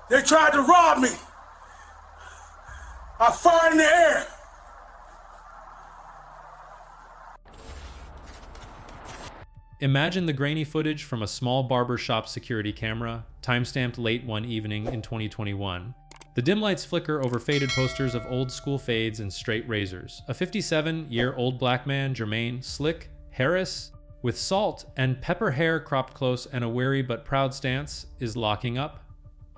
They tried to rob me. I fired in the air. Imagine the grainy footage from a small barber shop security camera, timestamped late one evening in 2021. The dim lights flicker over faded posters of old school fades and straight razors. A 57-year-old black man, Jermaine Slick Harris, with salt and pepper hair cropped close and a wary but proud stance, is locking up.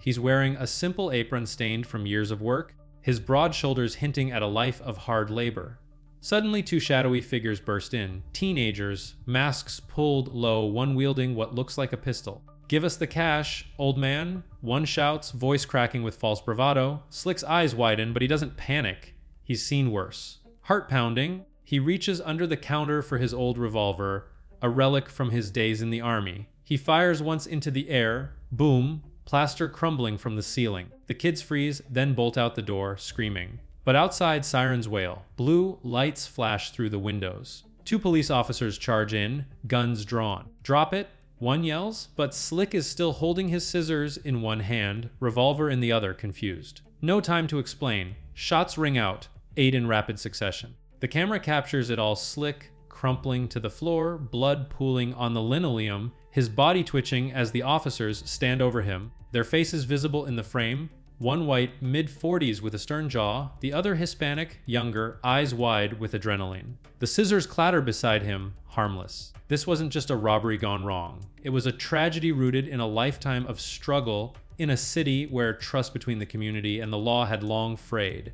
He's wearing a simple apron stained from years of work, his broad shoulders hinting at a life of hard labor. Suddenly, two shadowy figures burst in, teenagers, masks pulled low, one wielding what looks like a pistol. "Give us the cash, old man," one shouts, voice cracking with false bravado. Slick's eyes widen, but he doesn't panic. He's seen worse. Heart pounding, he reaches under the counter for his old revolver, a relic from his days in the army. He fires once into the air, boom, plaster crumbling from the ceiling. The kids freeze, then bolt out the door, screaming. But outside, sirens wail. Blue lights flash through the windows. Two police officers charge in, guns drawn. "Drop it," one yells, but Slick is still holding his scissors in one hand, revolver in the other, confused. No time to explain. Shots ring out, 8 in rapid succession. The camera captures it all: Slick crumpling to the floor, blood pooling on the linoleum, his body twitching as the officers stand over him, their faces visible in the frame. One white, mid-40s with a stern jaw, the other Hispanic, younger, eyes wide with adrenaline. The scissors clatter beside him, harmless. This wasn't just a robbery gone wrong. It was a tragedy rooted in a lifetime of struggle in a city where trust between the community and the law had long frayed.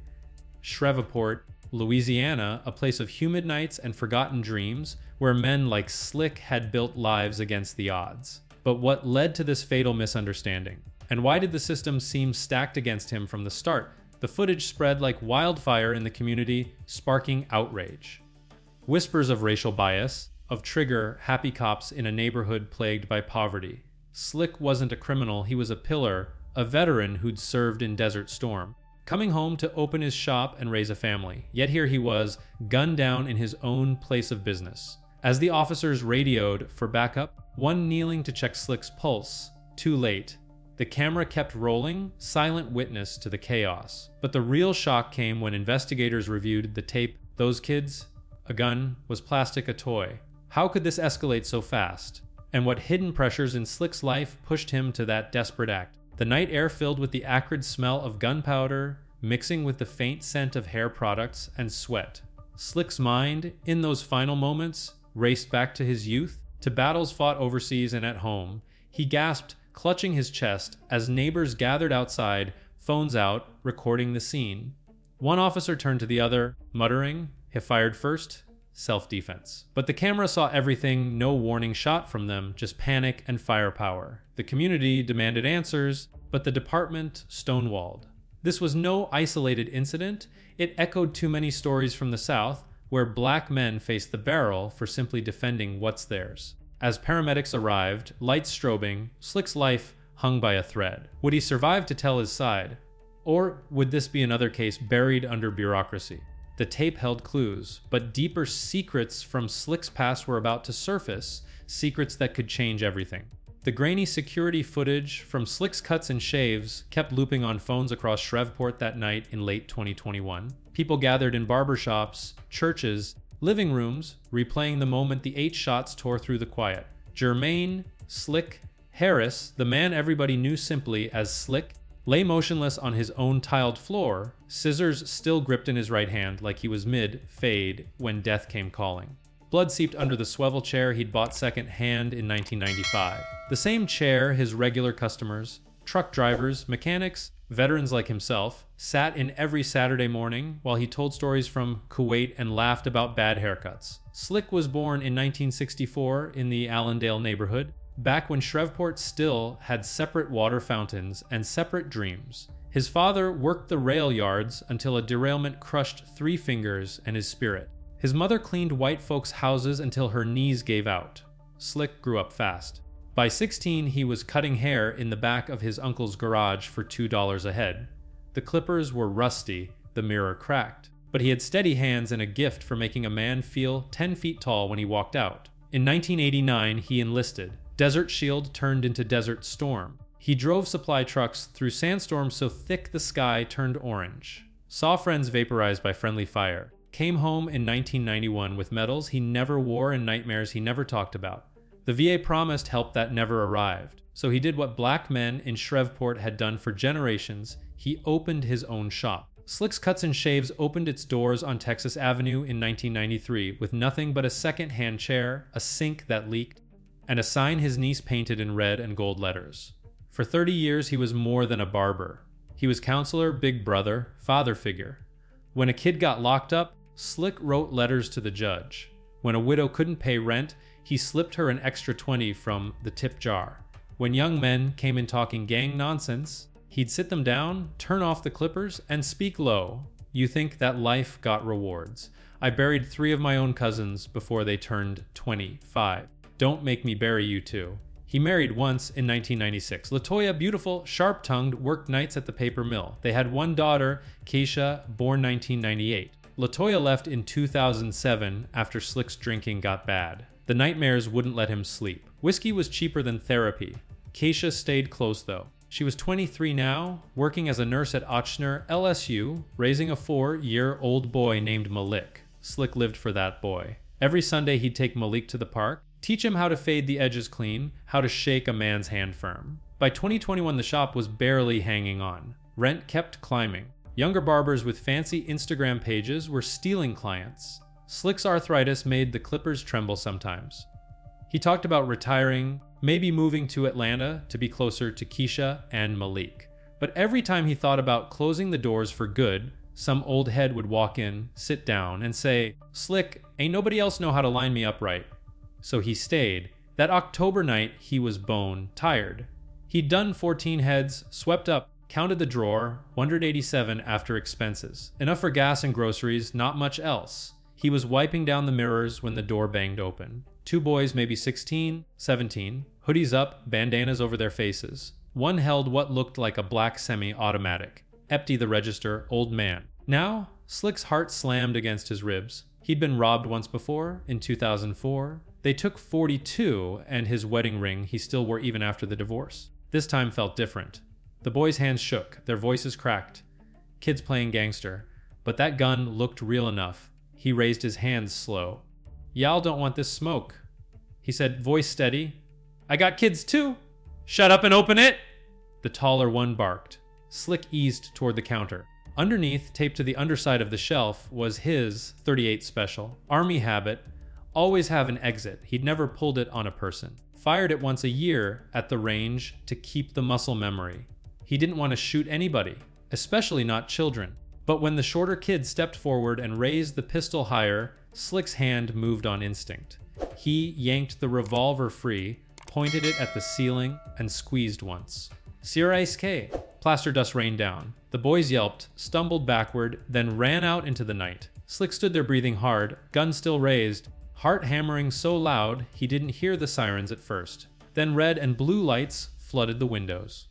Shreveport, Louisiana, a place of humid nights and forgotten dreams, where men like Slick had built lives against the odds. But what led to this fatal misunderstanding? And why did the system seem stacked against him from the start? The footage spread like wildfire in the community, sparking outrage. Whispers of racial bias, of trigger, happy cops in a neighborhood plagued by poverty. Slick wasn't a criminal, he was a pillar, a veteran who'd served in Desert Storm, coming home to open his shop and raise a family. Yet here he was, gunned down in his own place of business. As the officers radioed for backup, one kneeling to check Slick's pulse, too late. The camera kept rolling, silent witness to the chaos. But the real shock came when investigators reviewed the tape. Those kids, a gun, was plastic, a toy. How could this escalate so fast? And what hidden pressures in Slick's life pushed him to that desperate act? The night air filled with the acrid smell of gunpowder, mixing with the faint scent of hair products and sweat. Slick's mind, in those final moments, raced back to his youth, to battles fought overseas and at home. He gasped, clutching his chest, as neighbors gathered outside, phones out, recording the scene. One officer turned to the other, muttering, "He fired first, self-defense." But the camera saw everything, no warning shot from them, just panic and firepower. The community demanded answers, but the department stonewalled. This was no isolated incident. It echoed too many stories from the South, where black men faced the barrel for simply defending what's theirs. As paramedics arrived, lights strobing, Slick's life hung by a thread. Would he survive to tell his side? Or would this be another case buried under bureaucracy? The tape held clues, but deeper secrets from Slick's past were about to surface, secrets that could change everything. The grainy security footage from Slick's cuts and shaves kept looping on phones across Shreveport that night in late 2021. People gathered in barbershops, churches, living rooms, replaying the moment the 8 shots tore through the quiet. Jermaine Slick Harris, the man everybody knew simply as Slick, lay motionless on his own tiled floor, scissors still gripped in his right hand like he was mid-fade when death came calling. Blood seeped under the swivel chair he'd bought second-hand in 1995. The same chair his regular customers, truck drivers, mechanics, veterans like himself, sat in every Saturday morning while he told stories from Kuwait and laughed about bad haircuts. Slick was born in 1964 in the Allendale neighborhood, back when Shreveport still had separate water fountains and separate dreams. His father worked the rail yards until a derailment crushed 3 fingers and his spirit. His mother cleaned white folks' houses until her knees gave out. Slick grew up fast. By 16, he was cutting hair in the back of his uncle's garage for $2 a head. The clippers were rusty, the mirror cracked, but he had steady hands and a gift for making a man feel 10 feet tall when he walked out. In 1989, he enlisted. Desert Shield turned into Desert Storm. He drove supply trucks through sandstorms so thick the sky turned orange. Saw friends vaporized by friendly fire. Came home in 1991 with medals he never wore and nightmares he never talked about. The VA promised help that never arrived. So he did what black men in Shreveport had done for generations. He opened his own shop. Slick's Cuts and Shaves opened its doors on Texas Avenue in 1993 with nothing but a second-hand chair, a sink that leaked, and a sign his niece painted in red and gold letters. For 30 years, he was more than a barber. He was counselor, big brother, father figure. When a kid got locked up, Slick wrote letters to the judge. When a widow couldn't pay rent, he slipped her an extra 20 from the tip jar. When young men came in talking gang nonsense, he'd sit them down, turn off the clippers, and speak low. You think that life got rewards. I buried 3 of my own cousins before they turned 25. Don't make me bury you too. He married once in 1996. LaToya, beautiful, sharp-tongued, worked nights at the paper mill. They had one daughter, Keisha, born 1998. LaToya left in 2007 after Slick's drinking got bad. The nightmares wouldn't let him sleep. Whiskey was cheaper than therapy. Keisha stayed close though. She was 23 now, working as a nurse at Ochsner, LSU, raising a 4-year-old boy named Malik. Slick lived for that boy. Every Sunday he'd take Malik to the park, teach him how to fade the edges clean, how to shake a man's hand firm. By 2021, the shop was barely hanging on. Rent kept climbing. Younger barbers with fancy Instagram pages were stealing clients. Slick's arthritis made the clippers tremble sometimes. He talked about retiring, maybe moving to Atlanta to be closer to Keisha and Malik. But every time he thought about closing the doors for good, some old head would walk in, sit down, and say, "Slick, ain't nobody else know how to line me up right." So he stayed. That October night, he was bone tired. He'd done 14 heads, swept up, counted the drawer, 187 after expenses. Enough for gas and groceries, not much else. He was wiping down the mirrors when the door banged open. 2 boys, maybe 16, 17, hoodies up, bandanas over their faces. One held what looked like a black semi-automatic. Empty the register, old man. Now, Slick's heart slammed against his ribs. He'd been robbed once before, in 2004. They took 42, and his wedding ring he still wore even after the divorce. This time felt different. The boys' hands shook, their voices cracked. Kids playing gangster. But that gun looked real enough. He raised his hands slow. "Y'all don't want this smoke," he said, voice steady. "I got kids too. Shut up and open it." The taller one barked. Slick eased toward the counter. Underneath, taped to the underside of the shelf, was his .38 special. Army habit, always have an exit. He'd never pulled it on a person. Fired it once a year at the range to keep the muscle memory. He didn't want to shoot anybody, especially not children. But when the shorter kid stepped forward and raised the pistol higher, Slick's hand moved on instinct. He yanked the revolver free, pointed it at the ceiling, and squeezed once. Sierra K. Plaster dust rained down. The boys yelped, stumbled backward, then ran out into the night. Slick stood there breathing hard, gun still raised, heart hammering so loud he didn't hear the sirens at first. Then red and blue lights flooded the windows.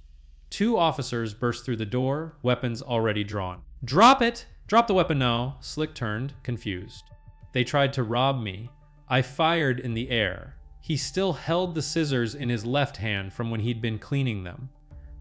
2 officers burst through the door, weapons already drawn. "Drop it! Drop the weapon now!" Slick turned, confused. "They tried to rob me. I fired in the air." He still held the scissors in his left hand from when he'd been cleaning them,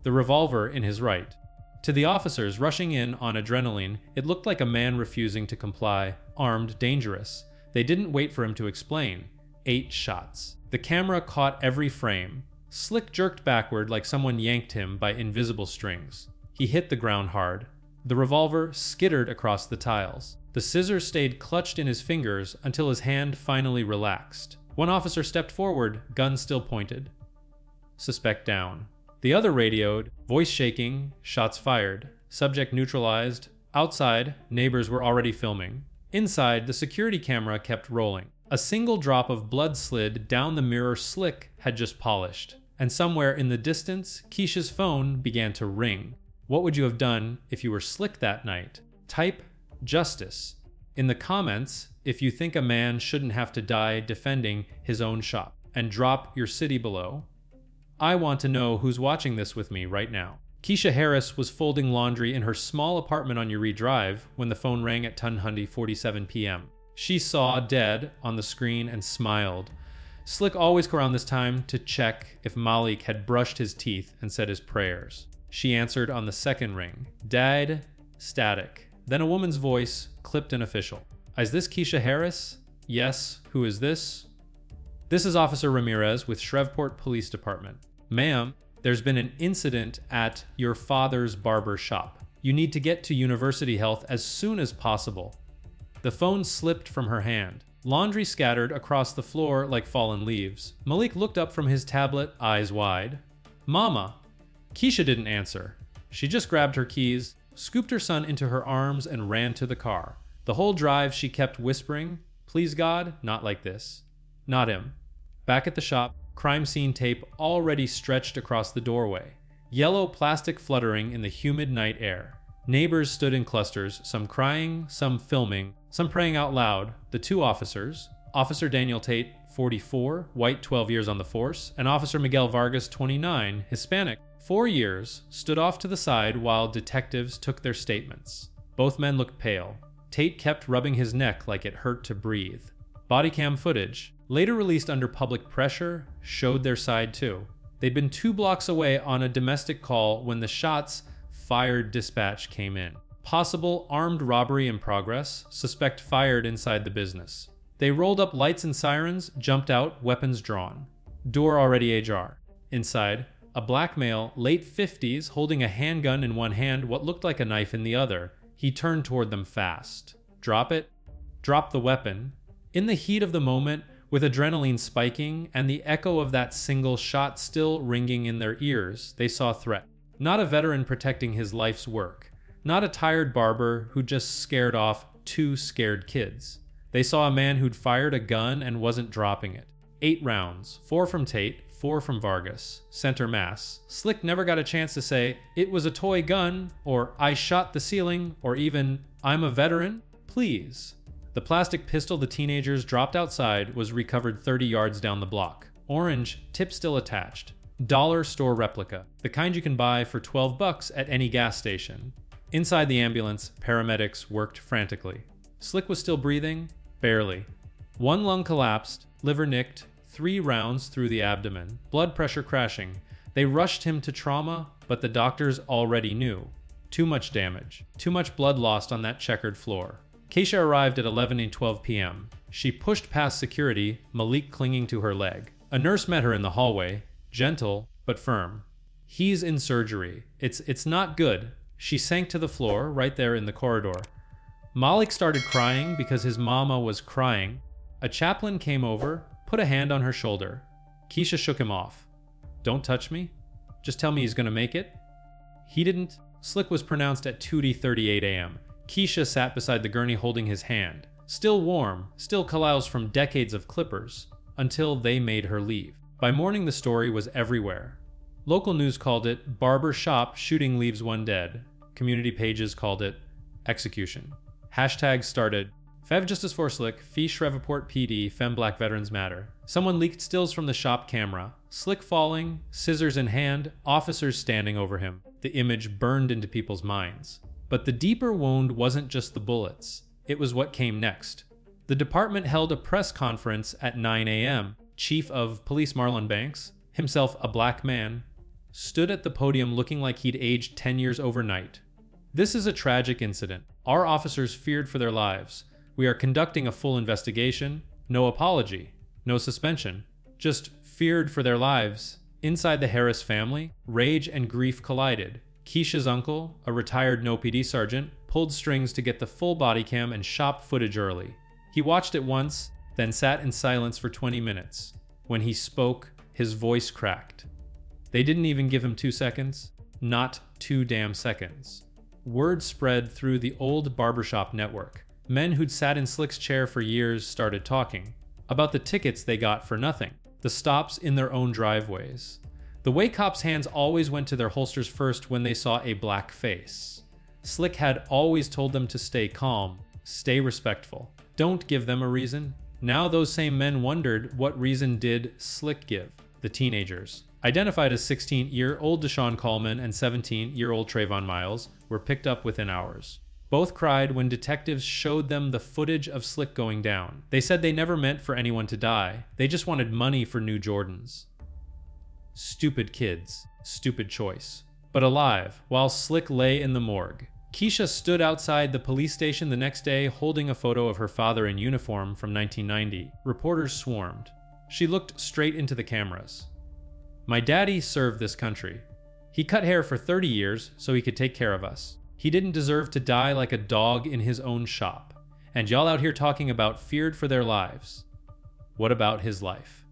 the revolver in his right. To the officers rushing in on adrenaline, it looked like a man refusing to comply, armed, dangerous. They didn't wait for him to explain. 8 shots. The camera caught every frame. Slick jerked backward like someone yanked him by invisible strings. He hit the ground hard. The revolver skittered across the tiles. The scissors stayed clutched in his fingers until his hand finally relaxed. One officer stepped forward, gun still pointed. Suspect down. The other radioed, voice shaking, shots fired. Subject neutralized. Outside, neighbors were already filming. Inside, the security camera kept rolling. A single drop of blood slid down the mirror Slick had just polished. And somewhere in the distance, Keisha's phone began to ring. What would you have done if you were Slick that night? Type justice in the comments if you think a man shouldn't have to die defending his own shop. And drop your city below. I want to know who's watching this with me right now. Keisha Harris was folding laundry in her small apartment on Uree Drive when the phone rang at 10:47 p.m. She saw dead on the screen and smiled. Slick always came around this time to check if Malik had brushed his teeth and said his prayers. She answered on the second ring. Died. Static. Then a woman's voice clipped an official. Is this Keisha Harris? Yes. Who is this? This is Officer Ramirez with Shreveport Police Department. Ma'am, there's been an incident at your father's barber shop. You need to get to University Health as soon as possible. The phone slipped from her hand. Laundry scattered across the floor like fallen leaves. Malik looked up from his tablet, eyes wide. Mama. Keisha didn't answer. She just grabbed her keys, scooped her son into her arms, and ran to the car. The whole drive she kept whispering, "Please God, not like this. Not him." Back at the shop, crime scene tape already stretched across the doorway. Yellow plastic fluttering in the humid night air. Neighbors stood in clusters, some crying, some filming, some praying out loud. The two officers, Officer Daniel Tate, 44, white, 12 years on the force, and Officer Miguel Vargas, 29, Hispanic, 4 years, stood off to the side while detectives took their statements. Both men looked pale. Tate kept rubbing his neck like it hurt to breathe. Bodycam footage, later released under public pressure, showed their side too. They'd been 2 blocks away on a domestic call when the shots fired dispatch came in. Possible armed robbery in progress, suspect fired inside the business. They rolled up lights and sirens, jumped out, weapons drawn. Door already ajar. Inside, a black male, late 50s, holding a handgun in one hand, what looked like a knife in the other. He turned toward them fast. Drop it. Drop the weapon. In the heat of the moment, with adrenaline spiking and the echo of that single shot still ringing in their ears, they saw threat. Not a veteran protecting his life's work. Not a tired barber who just scared off 2 scared kids. They saw a man who'd fired a gun and wasn't dropping it. 8 rounds, 4 from Tate, 4 from Vargas, center mass. Slick never got a chance to say, "It was a toy gun," or "I shot the ceiling," or even, "I'm a veteran." Please. The plastic pistol the teenagers dropped outside was recovered 30 yards down the block. Orange, tip still attached. Dollar store replica, the kind you can buy for $12 at any gas station. Inside the ambulance, paramedics worked frantically. Slick was still breathing, barely. 1 lung collapsed, liver nicked, 3 rounds through the abdomen, blood pressure crashing. They rushed him to trauma, but the doctors already knew. Too much damage, too much blood lost on that checkered floor. Keisha arrived at 11 and 12 p.m. She pushed past security, Malik clinging to her leg. A nurse met her in the hallway, gentle but firm. "He's in surgery. It's not good." She sank to the floor, right there in the corridor. Malik started crying because his mama was crying. A chaplain came over, put a hand on her shoulder. Keisha shook him off. "Don't touch me. Just tell me he's gonna make it." He didn't. Slick was pronounced at 2:38 a.m. Keisha sat beside the gurney holding his hand. Still warm, still Kalile's from decades of clippers, until they made her leave. By morning the story was everywhere. Local news called it "Barber Shop Shooting Leaves 1 Dead." Community pages called it "Execution." Hashtags started, "Fev Justice for Slick, Fee Shreveport PD, Fem Black Veterans Matter." Someone leaked stills from the shop camera. Slick falling, scissors in hand, officers standing over him. The image burned into people's minds. But the deeper wound wasn't just the bullets. It was what came next. The department held a press conference at 9 a.m. Chief of Police Marlon Banks, himself a black man, stood at the podium looking like he'd aged 10 years overnight. "This is a tragic incident. Our officers feared for their lives. We are conducting a full investigation. No apology. No suspension. Just feared for their lives." Inside the Harris family, rage and grief collided. Keisha's uncle, a retired no-PD sergeant, pulled strings to get the full body cam and shop footage early. He watched it once, then sat in silence for 20 minutes. When he spoke, his voice cracked. They didn't even give him 2 seconds. Not 2 damn seconds. Word spread through the old barbershop network. Men who'd sat in Slick's chair for years started talking about the tickets they got for nothing, the stops in their own driveways. The way cops' hands always went to their holsters first when they saw a black face. Slick had always told them to stay calm, stay respectful. Don't give them a reason. Now those same men wondered, what reason did Slick give? The teenagers, identified as 16-year-old Deshaun Coleman and 17-year-old Trayvon Miles, were picked up within hours. Both cried when detectives showed them the footage of Slick going down. They said they never meant for anyone to die. They just wanted money for new Jordans. Stupid kids. Stupid choice. But alive, while Slick lay in the morgue. Keisha stood outside the police station the next day holding a photo of her father in uniform from 1990. Reporters swarmed. She looked straight into the cameras. My daddy served this country. He cut hair for 30 years so he could take care of us. He didn't deserve to die like a dog in his own shop. And y'all out here talking about feared for their lives. What about his life?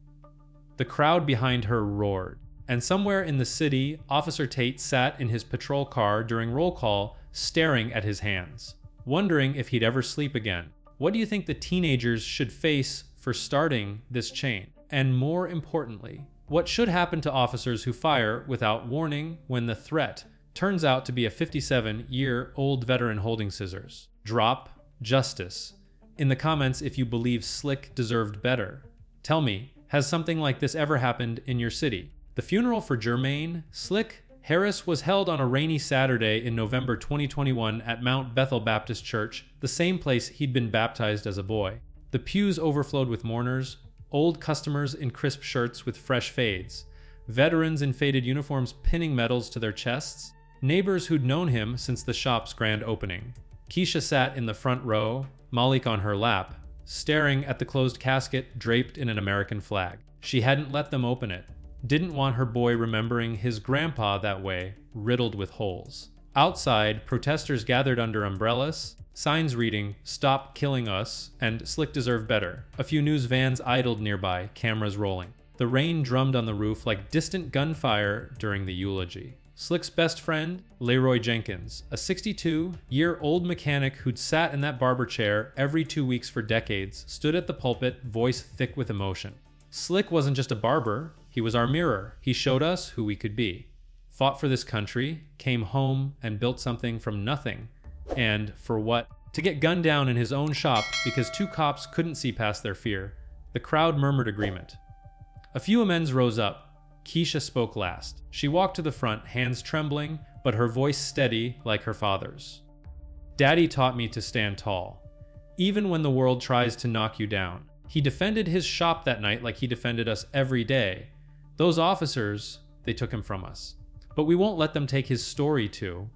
The crowd behind her roared. And somewhere in the city, Officer Tate sat in his patrol car during roll call, staring at his hands, wondering if he'd ever sleep again. What do you think the teenagers should face for starting this chain? And more importantly, what should happen to officers who fire without warning when the threat turns out to be a 57-year-old veteran holding scissors? Drop justice. In the comments if you believe Slick deserved better. Tell me, has something like this ever happened in your city? The funeral for Jermaine Slick Harris was held on a rainy Saturday in November 2021 at Mount Bethel Baptist Church, the same place he'd been baptized as a boy. The pews overflowed with mourners, old customers in crisp shirts with fresh fades, veterans in faded uniforms pinning medals to their chests, neighbors who'd known him since the shop's grand opening. Keisha sat in the front row, Malik on her lap, staring at the closed casket draped in an American flag. She hadn't let them open it. Didn't want her boy remembering his grandpa that way, riddled with holes. Outside, protesters gathered under umbrellas, signs reading, "Stop killing us," and "Slick deserve better." A few news vans idled nearby, cameras rolling. The rain drummed on the roof like distant gunfire during the eulogy. Slick's best friend, Leroy Jenkins, a 62-year-old mechanic who'd sat in that barber chair every 2 weeks for decades, stood at the pulpit, voice thick with emotion. Slick wasn't just a barber, he was our mirror. He showed us who we could be. Fought for this country, came home and built something from nothing. And for what? To get gunned down in his own shop because 2 cops couldn't see past their fear. The crowd murmured agreement. A few amens rose up. Keisha spoke last. She walked to the front, hands trembling, but her voice steady like her father's. Daddy taught me to stand tall, even when the world tries to knock you down. He defended his shop that night like he defended us every day. Those officers, they took him from us. But we won't let them take his story too.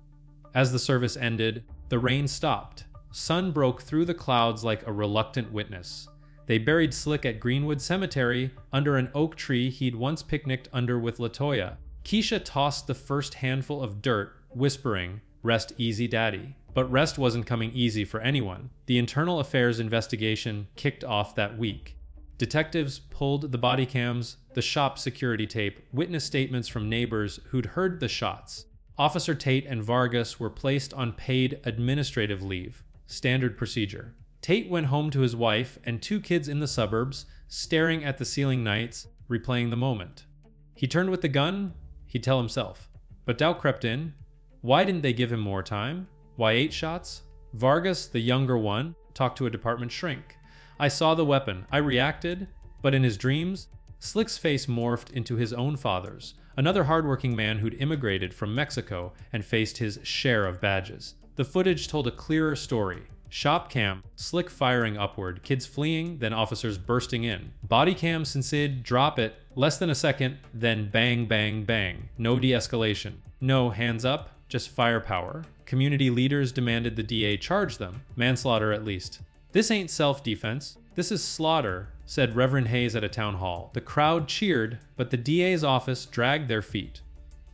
As the service ended, the rain stopped. Sun broke through the clouds like a reluctant witness. They buried Slick at Greenwood Cemetery under an oak tree he'd once picnicked under with LaToya. Keisha tossed the first handful of dirt, whispering, "Rest easy, Daddy." But rest wasn't coming easy for anyone. The internal affairs investigation kicked off that week. Detectives pulled the body cams, the shop security tape, witness statements from neighbors who'd heard the shots. Officer Tate and Vargas were placed on paid administrative leave, standard procedure. Tate went home to his wife and 2 kids in the suburbs, staring at the ceiling nights, replaying the moment. He turned with the gun, he'd tell himself. But doubt crept in. Why didn't they give him more time? Why 8 shots? Vargas, the younger one, talked to a department shrink. "I saw the weapon. I reacted." But in his dreams, Slick's face morphed into his own father's, another hardworking man who'd immigrated from Mexico and faced his share of badges. The footage told a clearer story. Shop cam, Slick firing upward, kids fleeing, then officers bursting in. Body cam, Sinsid, drop it, less than a second, then bang, bang, bang. No de-escalation. No hands up, just firepower. Community leaders demanded the DA charge them, manslaughter at least. "This ain't self-defense, this is slaughter," said Reverend Hayes at a town hall. The crowd cheered, but the DA's office dragged their feet.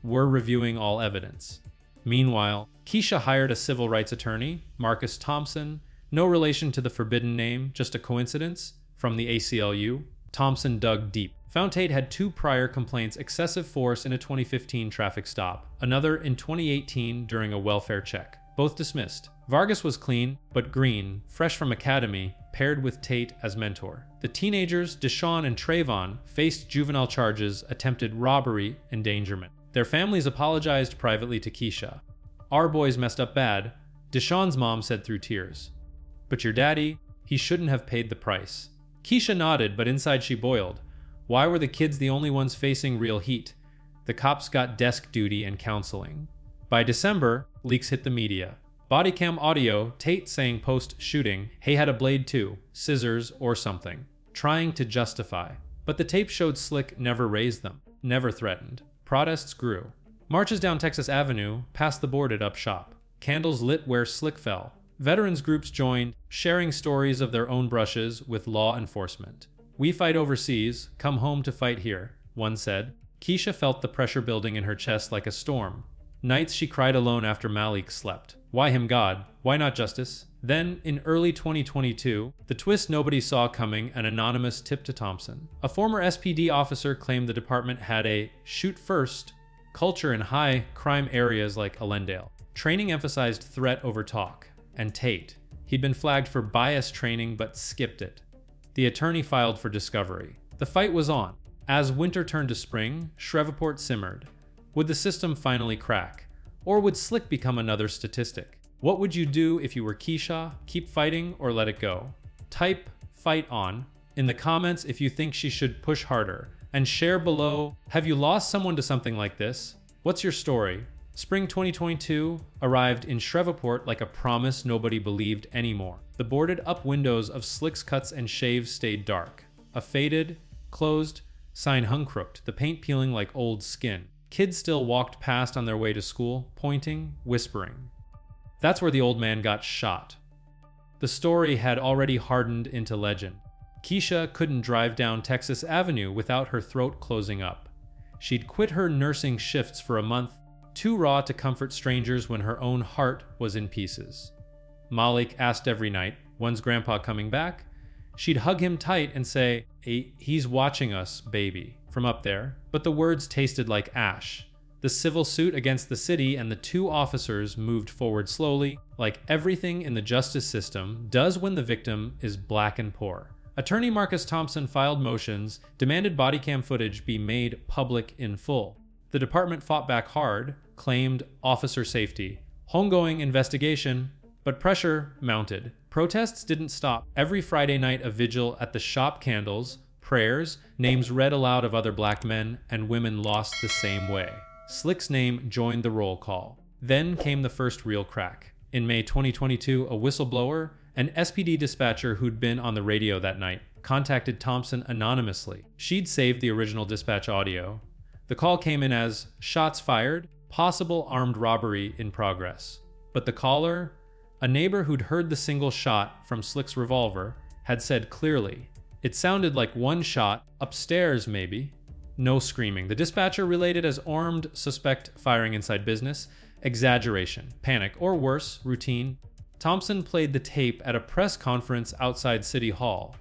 "We're reviewing all evidence." Meanwhile, Keisha hired a civil rights attorney, Marcus Thompson, no relation to the forbidden name, just a coincidence, from the ACLU. Thompson dug deep. Found Tate had 2 prior complaints, excessive force in a 2015 traffic stop, another in 2018 during a welfare check. Both dismissed. Vargas was clean, but green, fresh from academy, paired with Tate as mentor. The teenagers, Deshaun and Trayvon, faced juvenile charges, attempted robbery, endangerment. Their families apologized privately to Keisha. "Our boys messed up bad," Deshaun's mom said through tears. "But your daddy, he shouldn't have paid the price." Keisha nodded, but inside she boiled. Why were the kids the only ones facing real heat? The cops got desk duty and counseling. By December, leaks hit the media. Bodycam audio, Tate saying post-shooting, "Hey, had a blade too, scissors or something," trying to justify. But the tape showed Slick never raised them, never threatened. Protests grew. Marches down Texas Avenue, past the boarded up shop. Candles lit where Slick fell. Veterans groups joined, sharing stories of their own brushes with law enforcement. "We fight overseas, come home to fight here," one said. Keisha felt the pressure building in her chest like a storm. Nights she cried alone after Malik slept. Why him God? Why not justice? Then, in early 2022, the twist nobody saw coming, an anonymous tip to Thompson. A former SPD officer claimed the department had a shoot-first culture in high-crime areas like Allendale. Training emphasized threat over talk. And Tate. He'd been flagged for bias training but skipped it. The attorney filed for discovery. The fight was on. As winter turned to spring, Shreveport simmered. Would the system finally crack? Or would Slick become another statistic? What would you do if you were Keisha? Keep fighting or let it go? Type "fight on" in the comments if you think she should push harder. And share below, have you lost someone to something like this? What's your story? Spring 2022 arrived in Shreveport like a promise nobody believed anymore. The boarded up windows of Slick's cuts and shaves stayed dark. A faded, closed sign hung crooked, the paint peeling like old skin. Kids still walked past on their way to school, pointing, whispering. That's where the old man got shot. The story had already hardened into legend. Keisha couldn't drive down Texas Avenue without her throat closing up. She'd quit her nursing shifts for a month, too raw to comfort strangers when her own heart was in pieces. Malik asked every night, "When's Grandpa coming back?" She'd hug him tight and say, "He's watching us, baby," from up there. But the words tasted like ash. The civil suit against the city and the two officers moved forward slowly, like everything in the justice system does when the victim is black and poor. Attorney Marcus Thompson filed motions, demanded bodycam footage be made public in full. The department fought back hard, claimed officer safety, ongoing investigation, but pressure mounted. Protests didn't stop. Every Friday night, a vigil at the shop, candles, prayers, names read aloud of other black men and women lost the same way. Slick's name joined the roll call. Then came the first real crack. In May 2022, a whistleblower, an SPD dispatcher who'd been on the radio that night, contacted Thompson anonymously. She'd saved the original dispatch audio. The call came in as "shots fired, possible armed robbery in progress." But the caller, a neighbor who'd heard the single shot from Slick's revolver, had said clearly, "It sounded like one shot, upstairs maybe." No screaming. The dispatcher related as armed suspect firing inside business, exaggeration, panic, or worse, routine. Thompson played the tape at a press conference outside City Hall.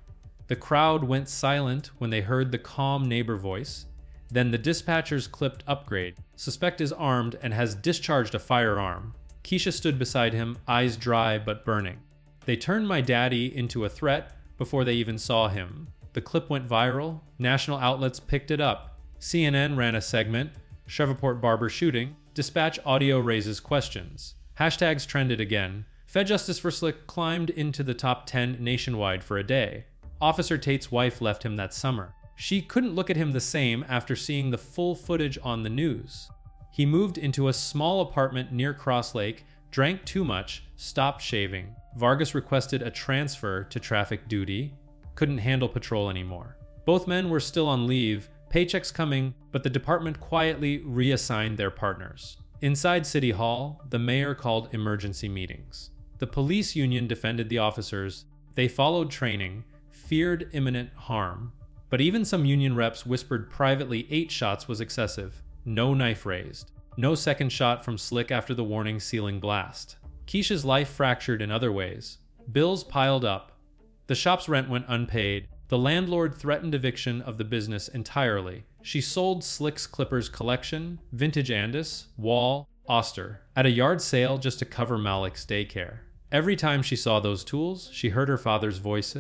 The crowd went silent when they heard the calm neighbor voice. Then the dispatcher's clipped upgrade. "Suspect is armed and has discharged a firearm." Keisha stood beside him, eyes dry but burning. "They turned my daddy into a threat before they even saw him." The clip went viral. National outlets picked it up. CNN ran a segment, "Shreveport Barber shooting. Dispatch audio raises questions." Hashtags trended again. Fed Justice for Slick climbed into the top 10 nationwide for a day. Officer Tate's wife left him that summer. She couldn't look at him the same after seeing the full footage on the news. He moved into a small apartment near Cross Lake, drank too much, stopped shaving. Vargas requested a transfer to traffic duty, couldn't handle patrol anymore. Both men were still on leave, paychecks coming, but the department quietly reassigned their partners. Inside City Hall, the mayor called emergency meetings. The police union defended the officers. They followed training, feared imminent harm. But even some union reps whispered privately 8 shots was excessive. No knife raised. No second shot from Slick after the warning ceiling blast. Keisha's life fractured in other ways. Bills piled up. The shop's rent went unpaid. The landlord threatened eviction of the business entirely. She sold Slick's Clippers collection, vintage Andis, Wall, Oster, at a yard sale just to cover Malik's daycare. Every time she saw those tools, she heard her father's voice.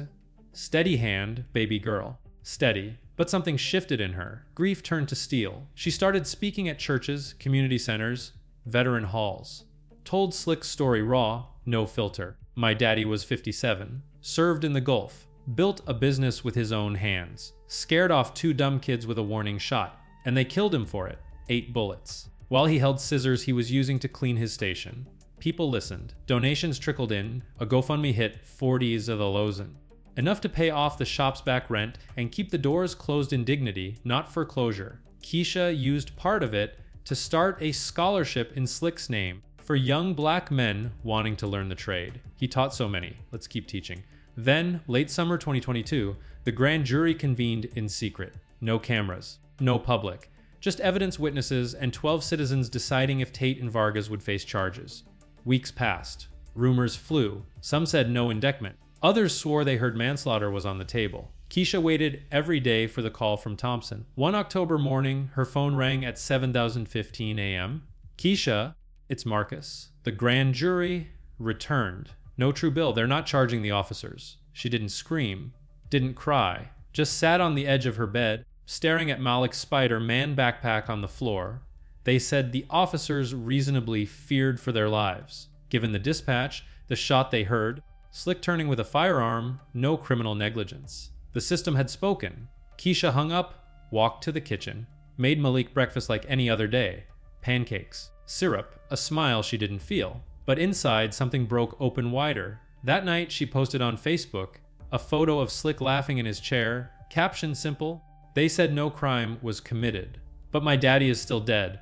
"Steady hand, baby girl. Steady." But something shifted in her. Grief turned to steel. She started speaking at churches, community centers, veteran halls. Told Slick's story raw, no filter. "My daddy was 57, served in the Gulf, built a business with his own hands, scared off 2 dumb kids with a warning shot, and they killed him for it, 8 bullets, while he held scissors he was using to clean his station. People listened. Donations trickled in. A GoFundMe hit 40s of the Lozen. Enough to pay off the shop's back rent and keep the doors closed in dignity, not foreclosure. Keisha used part of it to start a scholarship in Slick's name for young black men wanting to learn the trade. He taught so many. Let's keep teaching. Then, late summer 2022, the grand jury convened in secret. No cameras, no public, just evidence witnesses and 12 citizens deciding if Tate and Vargas would face charges. Weeks passed. Rumors flew. Some said no indictment. Others swore they heard manslaughter was on the table. Keisha waited every day for the call from Thompson. One October morning, her phone rang at 7:15 a.m. Keisha, it's Marcus. The grand jury returned. No true bill. They're not charging the officers. She didn't scream, didn't cry, just sat on the edge of her bed, staring at Malik's Spider-Man backpack on the floor. They said the officers reasonably feared for their lives. Given the dispatch, the shot they heard, Slick turning with a firearm, no criminal negligence. The system had spoken. Keisha hung up, walked to the kitchen, made Malik breakfast like any other day. Pancakes, syrup, a smile she didn't feel. But inside, something broke open wider. That night, she posted on Facebook a photo of Slick laughing in his chair, caption simple, "They said no crime was committed, but my daddy is still dead,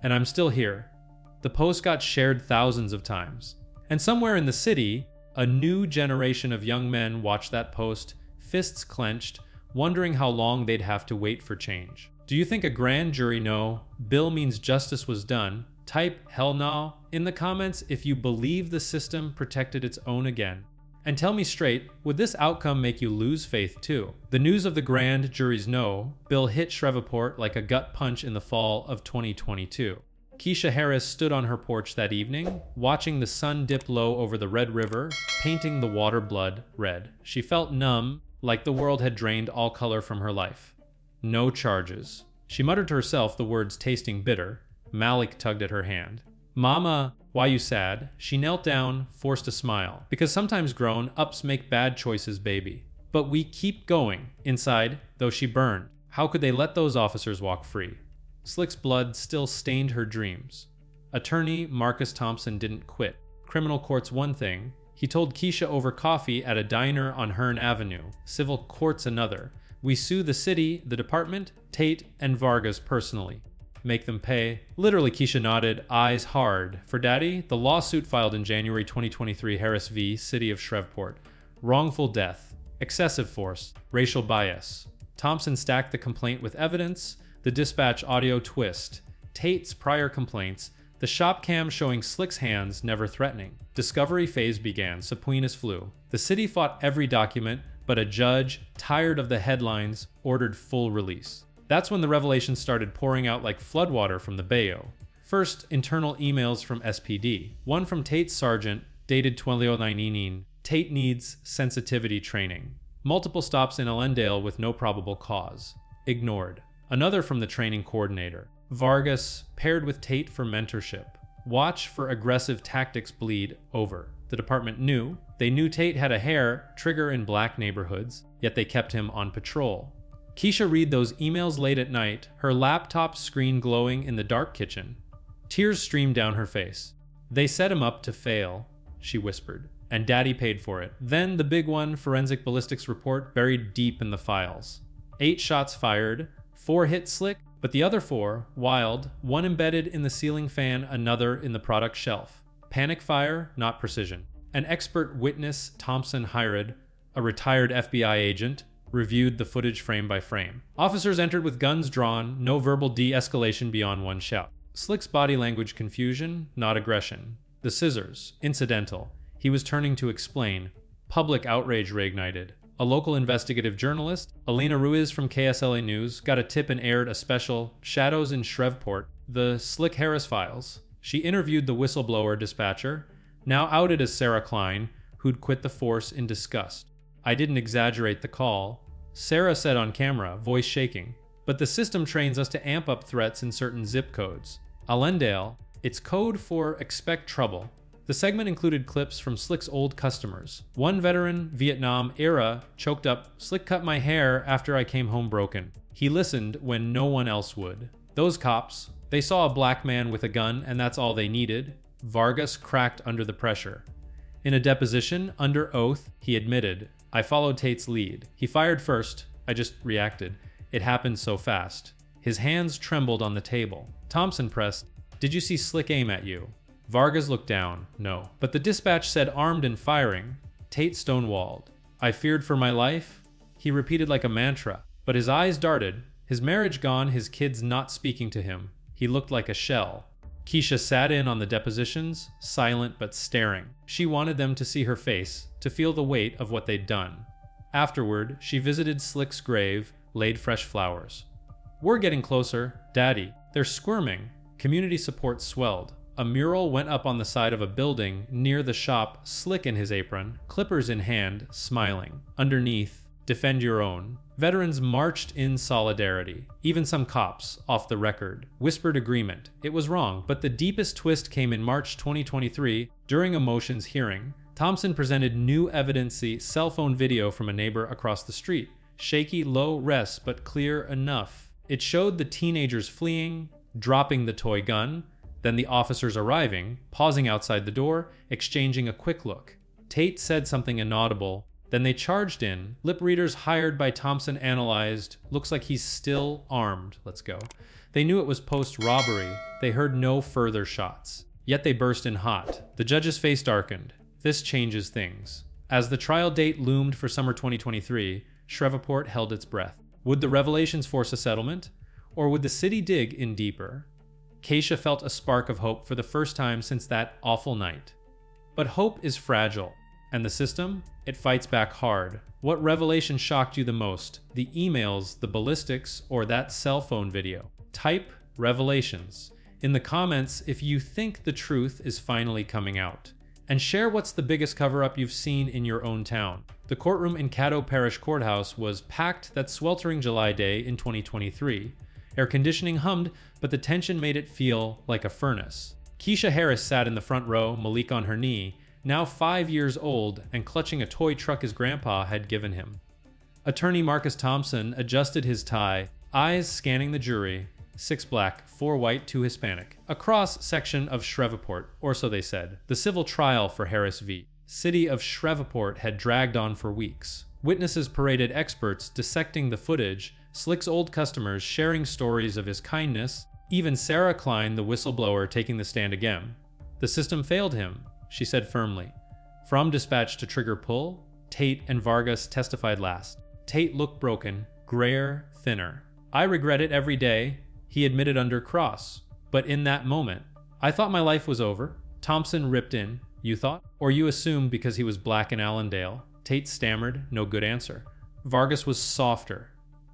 and I'm still here." The post got shared thousands of times. And somewhere in the city, a new generation of young men watched that post, fists clenched, wondering how long they'd have to wait for change. Do you think a grand jury no? Bill means justice was done. Type hell no in the comments if you believe the system protected its own again. And tell me straight, would this outcome make you lose faith too? The news of the grand jury's no bill hit Shreveport like a gut punch in the fall of 2022. Keisha Harris stood on her porch that evening, watching the sun dip low over the Red River, painting the water blood red. She felt numb, like the world had drained all color from her life. No charges. She muttered to herself the words tasting bitter. Malik tugged at her hand. "Mama, why you sad?" She knelt down, forced a smile. Because sometimes grown-ups make bad choices, baby. But we keep going. Inside, though she burned. How could they let those officers walk free? Slick's blood still stained her dreams. Attorney Marcus Thompson didn't quit. Criminal court's one thing. He told Keisha over coffee at a diner on Hearn Avenue. Civil court's another. We sue the city, the department, Tate, and Vargas personally. Make them pay. Literally, Keisha nodded, eyes hard. For Daddy, the lawsuit filed in January 2023, Harris v. City of Shreveport. Wrongful death, excessive force, racial bias. Thompson stacked the complaint with evidence, the dispatch audio twist, Tate's prior complaints, the shop cam showing Slick's hands never threatening. Discovery phase began, subpoenas flew. The city fought every document, but a judge, tired of the headlines, ordered full release. That's when the revelations started pouring out like floodwater from the Bayou. First, internal emails from SPD. One from Tate's sergeant, dated 2019. Tate needs sensitivity training. Multiple stops in Allendale with no probable cause. Ignored. Another from the training coordinator. Vargas, paired with Tate for mentorship. Watch for aggressive tactics bleed over. The department knew. They knew Tate had a hair trigger in black neighborhoods, yet they kept him on patrol. Keisha read those emails late at night, her laptop screen glowing in the dark kitchen. Tears streamed down her face. "They set him up to fail," she whispered, "and Daddy paid for it." Then the big one, forensic ballistics report buried deep in the files. 8 shots fired, 4 hit Slick, but the other 4, wild, one embedded in the ceiling fan, another in the product shelf. Panic fire, not precision. An expert witness Thompson hired, a retired FBI agent, reviewed the footage frame by frame. Officers entered with guns drawn, no verbal de-escalation beyond one shout. Slick's body language confusion, not aggression. The scissors, incidental. He was turning to explain. Public outrage reignited. A local investigative journalist, Alina Ruiz from KSLA News, got a tip and aired a special, Shadows in Shreveport, the Slick Harris files. She interviewed the whistleblower dispatcher, now outed as Sarah Klein, who'd quit the force in disgust. "I didn't exaggerate the call," Sarah said on camera, voice shaking. "But the system trains us to amp up threats in certain zip codes. Allendale, it's code for expect trouble." The segment included clips from Slick's old customers. One veteran, Vietnam era, choked up, "Slick cut my hair after I came home broken. He listened when no one else would." Those cops, they saw a black man with a gun and that's all they needed. Vargas cracked under the pressure. In a deposition, under oath, he admitted, "I followed Tate's lead. He fired first. I just reacted. It happened so fast." His hands trembled on the table. Thompson pressed, "Did you see Slick aim at you?" Vargas looked down. No. But the dispatch said armed and firing. Tate stonewalled. "I feared for my life?" He repeated like a mantra. But his eyes darted. His marriage gone, his kids not speaking to him. He looked like a shell. Keisha sat in on the depositions, silent but staring. She wanted them to see her face, to feel the weight of what they'd done. Afterward, she visited Slick's grave, laid fresh flowers. "We're getting closer, Daddy. They're squirming." Community support swelled. A mural went up on the side of a building near the shop, Slick in his apron, clippers in hand, smiling. Underneath, "Defend your own." Veterans marched in solidarity. Even some cops, off the record, whispered agreement. It was wrong, but the deepest twist came in March 2023 during a motions hearing. Thompson presented new evidence, cell phone video from a neighbor across the street. Shaky, low res, but clear enough. It showed the teenagers fleeing, dropping the toy gun, then the officers arriving, pausing outside the door, exchanging a quick look. Tate said something inaudible. Then they charged in. Lip readers hired by Thompson analyzed. "Looks like he's still armed. Let's go." They knew it was post-robbery. They heard no further shots. Yet they burst in hot. The judge's face darkened. This changes things. As the trial date loomed for summer 2023, Shreveport held its breath. Would the revelations force a settlement? Or would the city dig in deeper? Keisha felt a spark of hope for the first time since that awful night. But hope is fragile. And the system? It fights back hard. What revelation shocked you the most? The emails, the ballistics, or that cell phone video? Type revelations in the comments if you think the truth is finally coming out. And share what's the biggest cover-up you've seen in your own town. The courtroom in Caddo Parish Courthouse was packed that sweltering July day in 2023. Air conditioning hummed, but the tension made it feel like a furnace. Keisha Harris sat in the front row, Malik on her knee, now 5 years old and clutching a toy truck his grandpa had given him. Attorney Marcus Thompson adjusted his tie, eyes scanning the jury, 6 black, 4 white, 2 Hispanic. A cross-section of Shreveport, or so they said. The civil trial for Harris v. City of Shreveport had dragged on for weeks. Witnesses paraded experts dissecting the footage, Slick's old customers sharing stories of his kindness, even Sarah Klein, the whistleblower, taking the stand again. The system failed him, she said firmly. From dispatch to trigger pull, Tate and Vargas testified last. Tate looked broken, grayer, thinner. "I regret it every day," he admitted under cross. "But in that moment, I thought my life was over." Thompson ripped in. "You thought? Or you assumed because he was black in Allendale?" Tate stammered, no good answer. Vargas was softer.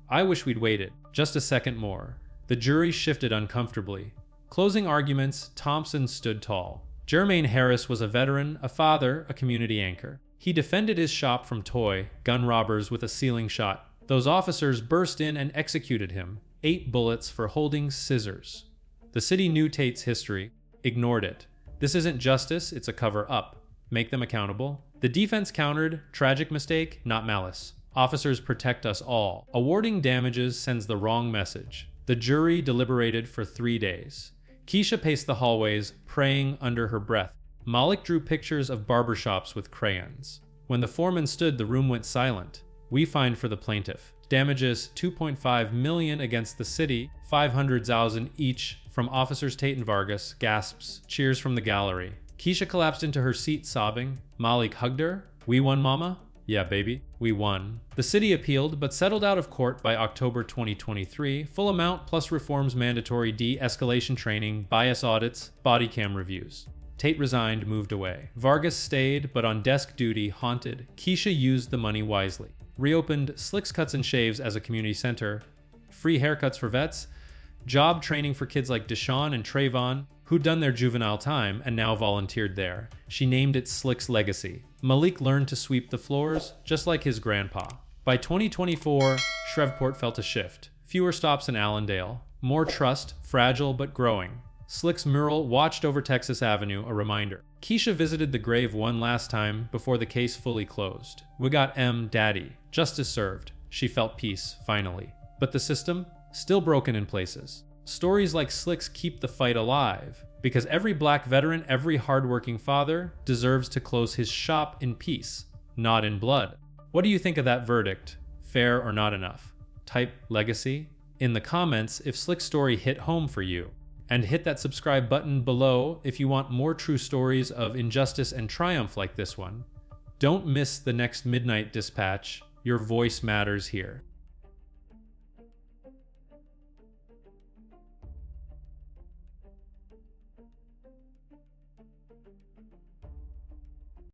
"I wish we'd waited. Just a second more." The jury shifted uncomfortably. Closing arguments, Thompson stood tall. Jermaine Harris was a veteran, a father, a community anchor. He defended his shop from toy, gun robbers with a ceiling shot. Those officers burst in and executed him. 8 bullets for holding scissors. The city knew Tate's history, ignored it. This isn't justice, it's a cover-up. Make them accountable. The defense countered, tragic mistake, not malice. Officers protect us all. Awarding damages sends the wrong message. The jury deliberated for 3 days. Keisha paced the hallways, praying under her breath. Malik drew pictures of barbershops with crayons. When the foreman stood, the room went silent. "We find for the plaintiff. Damages $2.5 million against the city, $500,000 each from officers Tate and Vargas." Gasps, cheers from the gallery. Keisha collapsed into her seat, sobbing. Malik hugged her. "We won, mama?" "Yeah, baby, we won." The city appealed, but settled out of court by October 2023. Full amount plus reforms, mandatory de-escalation training, bias audits, Bodycam reviews. Tate resigned, moved away. Vargas stayed, but on desk duty, haunted. Keisha used the money wisely. Reopened Slick's Cuts and Shaves as a community center. Free haircuts for vets. Job training for kids like Deshaun and Trayvon, who'd done their juvenile time and now volunteered there. She named it Slick's Legacy. Malik learned to sweep the floors, just like his grandpa. By 2024, Shreveport felt a shift. Fewer stops in Allendale. More trust, fragile but growing. Slick's mural watched over Texas Avenue, a reminder. Keisha visited the grave one last time before the case fully closed. "We got Daddy. Justice served." She felt peace, finally. But the system? Still broken in places. Stories like Slick's keep the fight alive. Because every black veteran, every hardworking father, deserves to close his shop in peace, not in blood. What do you think of that verdict? Fair or not enough? Type legacy in the comments if Slick's story hit home for you. And hit that subscribe button below if you want more true stories of injustice and triumph like this one. Don't miss the next Midnight Dispatch. Your voice matters here.